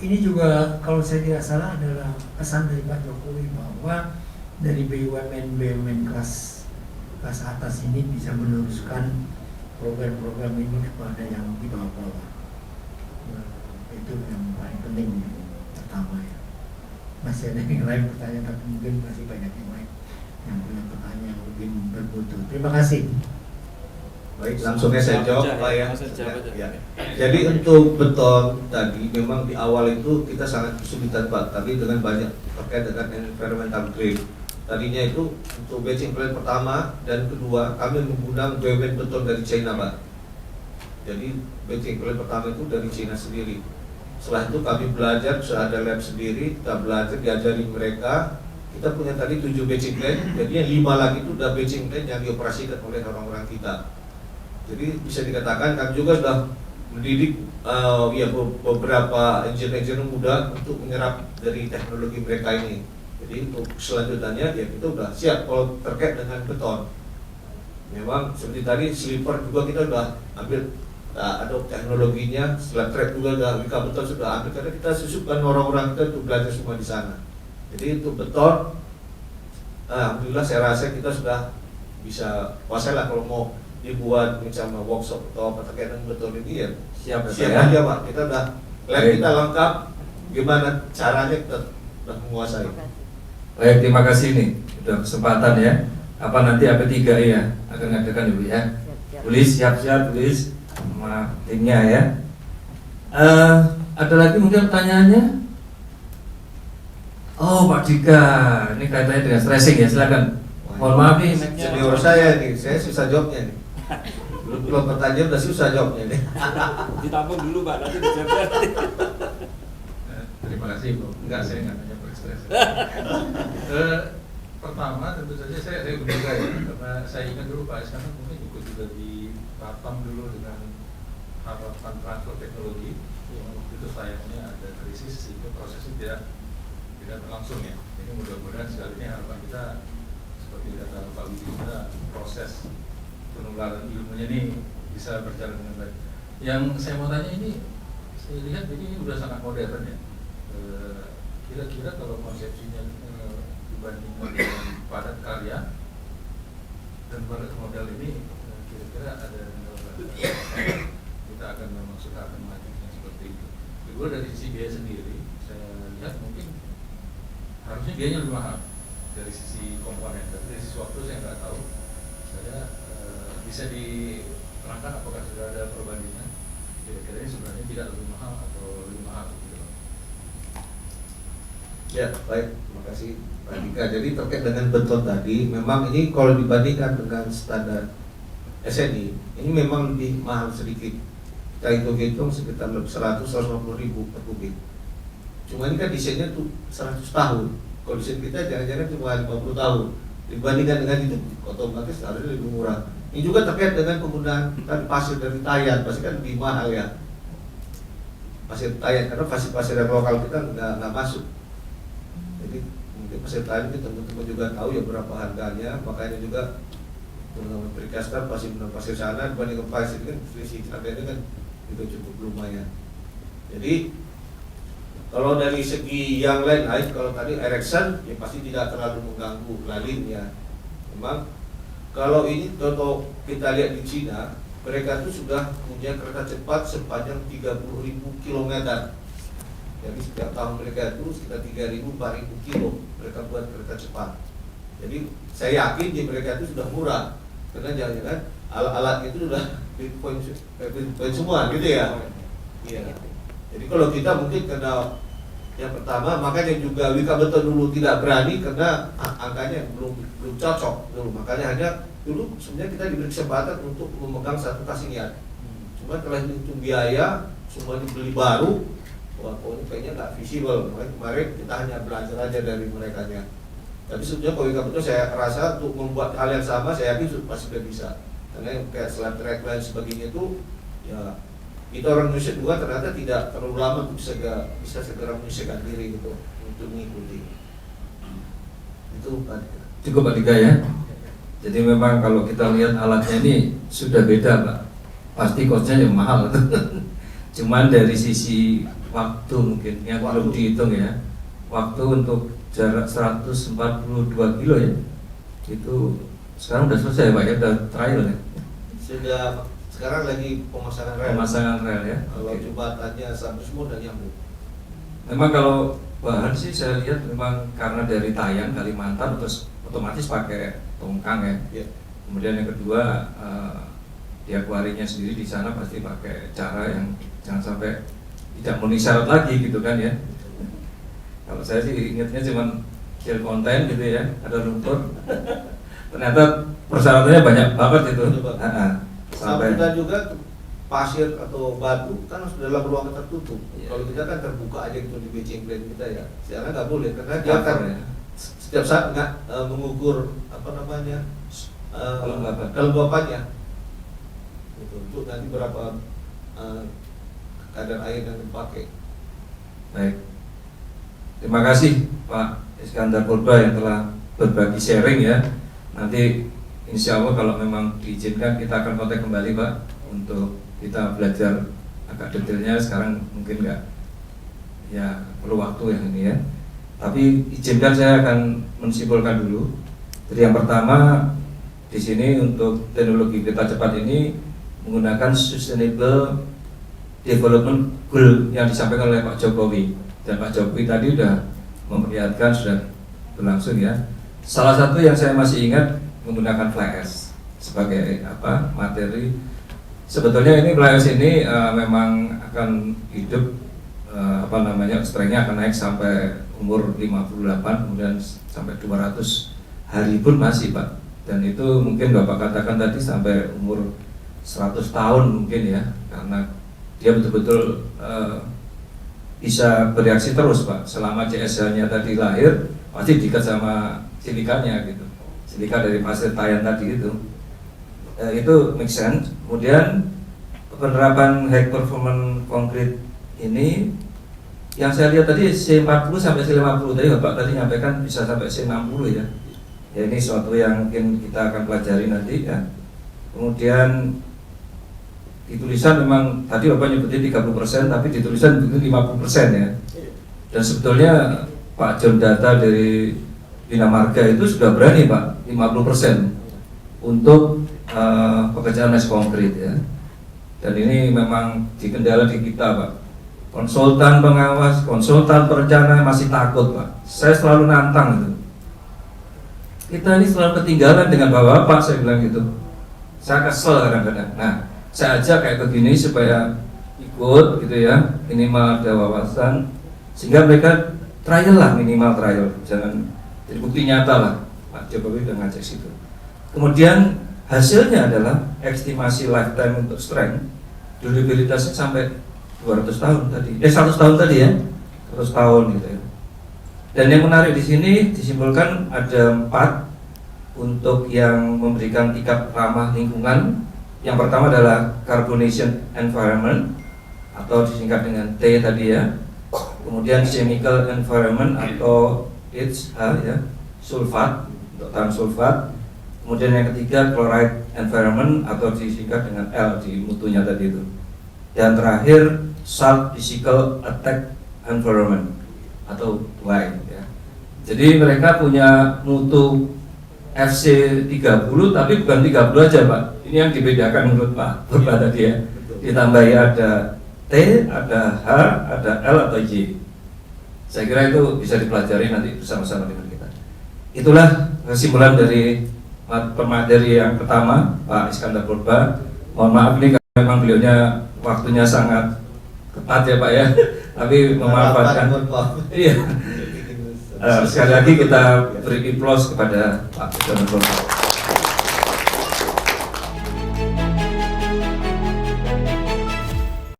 ini juga kalau saya tidak salah adalah pesan dari Pak Jokowi bahwa dari BUMN kelas atas ini bisa meneruskan program-program ini kepada yang di bawah-bawah. Itu yang paling penting pertama ya. Masih ada yang lain pertanyaan, tapi mungkin masih banyak yang lain yang punya pertanyaan yang lebih bermutu. Terima kasih. Baik, langsung saya jawab Pak ya. Jawab aja. Ya. Jadi untuk beton tadi memang di awal itu kita sangat kesulitan Pak, tapi dengan banyak terkait dengan environmental grade. Tadinya itu untuk batching plan pertama dan kedua kami menggunakan BUMN beton dari China Pak. Jadi batching plan pertama itu dari China sendiri. Setelah itu kami belajar, sudah ada lab sendiri, kita belajar, diajari mereka. Kita punya tadi 7 batching plan, jadi yang 5 lagi itu udah batching plan yang dioperasikan oleh orang-orang kita. Jadi bisa dikatakan kami juga sudah mendidik ya beberapa engineer muda untuk menyerap dari teknologi mereka ini. Jadi untuk selanjutnya ya kita udah siap kalau terkait dengan beton. Memang seperti tadi sleeper juga kita udah ambil ada teknologinya, setelah track juga udah Wika Beton sudah ambil karena kita susupkan orang-orang kita untuk belajar semua di sana. Jadi untuk beton, alhamdulillah saya rasa kita sudah bisa kuasai lah kalau mau dibuat misalnya workshop atau apa terkait dengan beton ini ya siap aja Pak. Kita udah lab kita lengkap, gimana caranya kita udah menguasai. Baik, terima kasih nih sudah kesempatan ya. Apa nanti AP3 ya akan ngadakan dulu ya. Tulis siap-siap tulis sama timnya ya. Ada lagi mungkin pertanyaannya? Oh Pak Dika, ini kaitannya dengan stressing ya, silakan. Mohon maaf nih, senior saya nih, saya susah jawabnya nih. Belum pertanyaan udah susah jawabnya nih. Ditampung dulu Pak, nanti dijawab. Terima kasih Bu. Enggak, saya nggak tanya per stres. Pertama tentu saja saya berduga ya, karena saya ingat dulu Pak Iskandar mungkin ikut juga di Batam dulu dengan harapan transfer teknologi. Waktu itu sayangnya ada krisis sehingga prosesnya tidak berlangsung ya. Ini mudah-mudahan sekali ini harapan kita seperti kata Pak Widi, proses penularan ilmunya ini bisa berjalan dengan baik. Yang saya mau tanya ini, saya lihat ini udah sangat modern ya. Kira-kira kalau konsepsinya dibandingkan dengan padat karya dan padat model ini, kira-kira ada kita akan memang akan melanjutkan seperti itu. Kedua dari sisi biaya sendiri, saya lihat mungkin harusnya biayanya lebih mahal dari sisi komponen, tapi dari sisi waktu saya nggak tahu. Saya bisa diterangkan apakah sudah ada perbandingan? Kira-kira ini sebenarnya tidak lebih mahal atau lebih mahal gitu. Ya baik, terima kasih Pak Dika. Jadi terkait dengan beton tadi, memang ini kalau dibandingkan dengan standar SNI, ini memang lebih mahal sedikit. Kita hitung sekitar 100-150 ribu per kubik. Cuma ini kan desainnya tuh 100 tahun. Kalau desain kita jangan-jangan cuma 50 tahun. Dibandingkan dengan itu, otomatis harusnya lebih murah. Ini juga terkait dengan penggunaan pasir dari Tayan, pasti kan lebih mahal ya. pasir Tayan, karena pasir yang lokal kita nggak masuk. Jadi mungkin pasir Tayan itu teman-teman juga tahu ya berapa harganya, makanya juga teman-teman Perikastar pasti benar pasir sana dibanding pasir ini kan selisih harganya kan itu cukup lumayan. Jadi kalau dari segi yang lain, kalau tadi Ericsson ya pasti tidak terlalu mengganggu lalin ya. Memang kalau ini contoh kita lihat di Cina, mereka itu sudah punya kereta cepat sepanjang 30.000 km. Jadi setiap tahun mereka itu sekitar 3.000-4.000 kilo mereka buat kereta cepat. Jadi saya yakin di mereka itu sudah murah, karena jangan-jangan alat-alat itu sudah poin semua gitu ya. Iya. Jadi kalau kita mungkin karena yang pertama, makanya juga Wika Beton dulu tidak berani karena angkanya belum cocok dulu. Makanya hanya dulu sebenarnya kita diberi kesempatan untuk memegang satu kasinian. Cuma setelah hitung biaya, semua dibeli baru, wah ini kayaknya nggak visible. Makanya kemarin kita hanya belajar aja dari mereka nya. Tapi sebetulnya kalau Wika Beton saya rasa untuk membuat hal yang sama, saya yakin pasti sudah bisa. Karena yang kayak slab track dan sebagainya itu, ya kita orang Indonesia juga ternyata tidak terlalu lama untuk bisa segera menyesuaikan diri gitu untuk mengikuti. Itu Pak. Cukup Pak Dika ya. Jadi memang kalau kita lihat alatnya ini sudah beda Pak. Pasti cost-nya yang mahal. Cuman dari sisi waktu mungkin yang belum dihitung ya. Waktu untuk jarak 142 kilo ya. Itu sekarang udah selesai Pak ya, udah trial ya. Sudah, sekarang lagi pemasangan rel. Pemasangan rel ya. Kalau jembatannya sampai semua dan nyambung. Memang kalau bahan sih saya lihat memang karena dari Tayan Kalimantan terus otomatis pakai tongkang ya. Ya. Kemudian yang kedua dia kuarinya sendiri di sana pasti pakai cara yang jangan sampai tidak memenuhi syarat lagi gitu kan ya. Kalau saya sih ingatnya cuma gel konten gitu ya, ada lumpur. Ternyata persyaratannya banyak banget itu. Sampai kita juga pasir atau batu kan sudah dalam ruangan tertutup. Iya. Kalau kita kan terbuka aja gitu di batching plan kita ya. Sekarang nggak boleh karena dia akan ya. setiap saat nggak mengukur apa namanya kelembapannya. Gitu. Untuk nanti berapa kadar air yang dipakai. Baik. Terima kasih Pak Iskandar Purba yang telah berbagi sharing ya. Nanti insya Allah kalau memang diizinkan kita akan kontak kembali Pak untuk kita belajar agak detailnya. Sekarang mungkin nggak ya perlu waktu yang ini ya. Tapi izinkan saya akan mensimpulkan dulu. Jadi yang pertama di sini untuk teknologi kereta cepat ini menggunakan Sustainable Development Goal yang disampaikan oleh Pak Jokowi. Dan Pak Jokowi tadi sudah memperlihatkan sudah berlangsung ya. Salah satu yang saya masih ingat menggunakan fly ash sebagai materi. Sebetulnya ini fly ash ini memang akan hidup strength-nya akan naik sampai umur 58 kemudian sampai 200 hari pun masih Pak. Dan itu mungkin Bapak katakan tadi sampai umur 100 tahun mungkin ya, karena dia betul-betul bisa bereaksi terus Pak. Selama CSH-nya tadi lahir pasti diikat sama silikanya gitu, silika dari pasir Tayan tadi itu make sense. Kemudian penerapan high performance concrete ini yang saya lihat tadi C40 sampai C50 tadi Bapak tadi nyampaikan bisa sampai C60 ya. Ya ini suatu yang mungkin kita akan pelajari nanti ya. Kemudian di tulisan memang tadi Bapak nyebutin 30%, tapi di tulisan nyebutin 50% ya. Dan sebetulnya Pak John Data dari Bina Marga itu sudah berani Pak 50% untuk pekerjaan es konkret ya. Dan ini memang dikendala di kita Pak. Konsultan pengawas, konsultan perencana masih takut Pak. Saya selalu nantang itu. Kita ini selalu ketinggalan dengan bapak-bapak, saya bilang gitu. Saya kesel kadang-kadang. Nah, saya ajak kayak begini supaya ikut gitu ya, minimal ada wawasan sehingga mereka trial lah, minimal trial, jangan jadi bukti nyata lah. Pak Jokowi udah ngajak situ. Kemudian hasilnya adalah estimasi lifetime untuk strength, durabilitasnya sampai 200 tahun tadi, 100 tahun tadi ya, 100 tahun gitu ya. Dan yang menarik di sini disimpulkan ada 4 untuk yang memberikan tingkat ramah lingkungan. Yang pertama adalah carbonation environment, atau disingkat dengan T tadi ya. Kemudian chemical environment atau H ya, sulfat untuk tahan sulfat. Kemudian yang ketiga chloride environment atau disingkat dengan L di mutunya tadi itu. Dan terakhir salt physical attack environment atau Y ya. Jadi mereka punya mutu FC30 tapi bukan 30 aja Pak. Ini yang dibedakan menurut Pak Purba tadi ya. Ditambahi ada T, ada H, ada L atau Y. Saya kira itu bisa dipelajari nanti bersama-sama dengan kita. Itulah kesimpulan dari pemateri yang pertama, Pak Iskandar Purba. Mohon maaf nih karena memang beliaunya waktunya sangat ketat ya Pak ya. Tapi memanfaatkan. Iya. Sekali lagi kita beri applause kepada Pak Iskandar Purba.